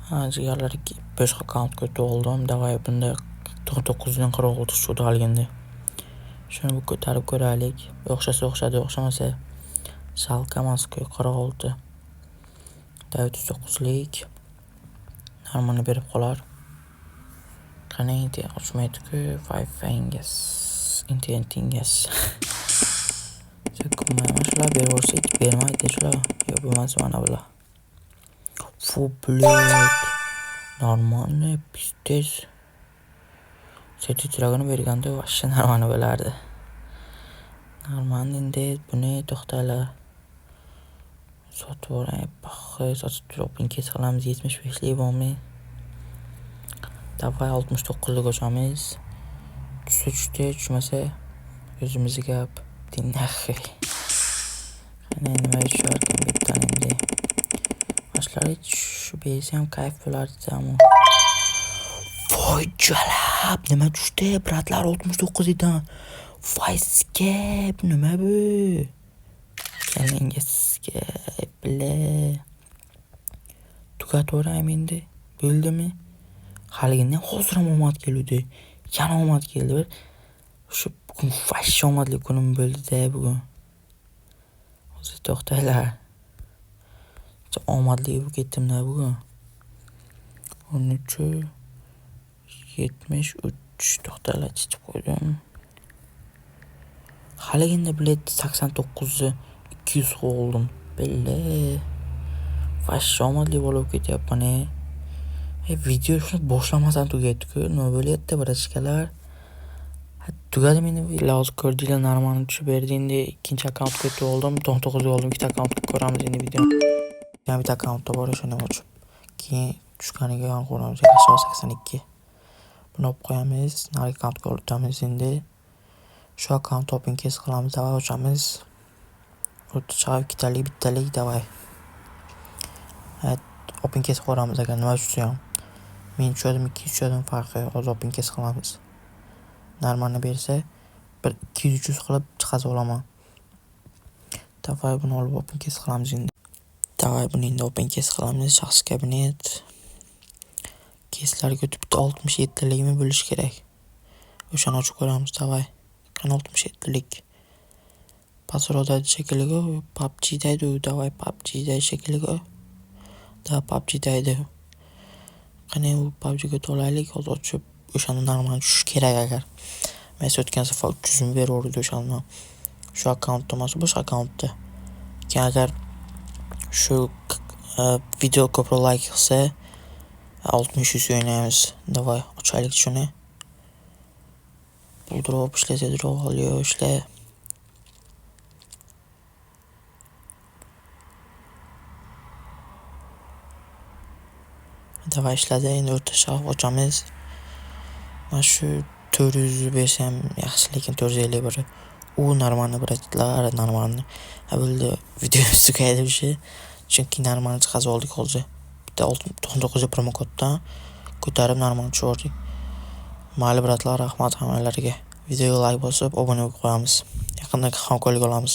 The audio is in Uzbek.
Jigarlar 5 akkaunt ko'tardim. Davay bunda 946 sud olgandi. Shuni ko'tarib ko'raylik. O'xshasa o'xshadi, o'xshamasa Salkamask 46. Davay 39lik. Normani berib qolar. Qani endi ochmaydi-ku 5 fangas. Intentingas. Shular beraversak, bermaydi shular. Yo'q bo'lmasa mana bular. Фу, блядь. Нормально, пиздец. Setiragini berganda vashcha normani bo'lardi. Normani endi buni to'xtalar. Sotib olay, sotib turib kes qilamiz 75 lik bormi? Davay 69 lik ochamiz. Tushdi, tushmasa o'zimiz gap. Dinnaxi. Qani nima uchun bittan endi. Ashlar shu bezam kayf bo'lardi-mu. Voy jalab, nima tushdi? Bratlar 69 ekan. Voy skep, nima bu? Kalingizga bile. Tugatoraymi endi. Bo'ldimi? Haligindan hozir ham omad keldi. Yana omad keldi. Shu bugun fash omadli kunim bo'ldi-da bugun. Hozir to'xtaylar. Omadli bo'lib ketdim-da bugun. 13 73 to'xtalar chitib qo'ydim. Haligina bilet 89 200 oldim. Belle. Fash omadli bo'lib ketyapman. Video shuni boshlamasam tugaydi-ku. Nima bo'lyapti barachkalar? Tugadi meni iloji ko'rdinglar, normani tushib berdi. Endi ikkinchi akkaunt ko'tarib oldim. 19 oldim. Ikkita akkaunt ko'ramiz endi video. Yana bitta akkauntda bor o'shani ochib. Keyin tushganiga yon qo'yamiz. 82. Buni olib qo'yamiz. Nari akkauntga o'tamiz endi. Shu akkaunt open kes qilamiz, davay ochamiz. O'rtacha bittalik davay. Open kes qo'yamiz agar nima tushsa ham. Men tushadim, 2 tushadim farqi. Hozir open kes qilamiz. Normani bersa 200-300 qilib chiqaz olaman. Davay buni olib open kes qilamiz endi. Davay buni endi open kes qilamiz. Shaxsiy kabinet. Keslarga bitta 67 ligimi bo'lish kerak. O'shani ochib ko'ramiz davay. Qani 67 lik. Pasroda shekilliga PUBG daydi, davay PUBG day shekilliga. Da PUBG daydi. Qani u PUBG ga to'laylik, hozir ochib o'shani normal tushish kerak agar. Men o'tgan safar 300 ming beraverdi o'shani. Shu akkauntda emas, boshqa akkauntda. Keyin agar shu video ko'proq like qilsa 60 o'ynaymiz. Davay ochaylik shuni. Bu drop ishlasa drop oluyor ishlar. Davay ishladi, endi o'rtacha ochamiz. Mana shu 400 bersam yaxshi, lekin 451. U normani bratlar, normani. Bo'ldi, video tugaydi o'sha. Chunki normani chiqaz oldik hozir. Bitta 99 promo koddan ko'tarib normani tushirdik. Mayli bratlar, rahmat hammalariga. Videoga like bosib, obuna bo'lib qo'yamiz. Yaqinda hamkorlik olamiz.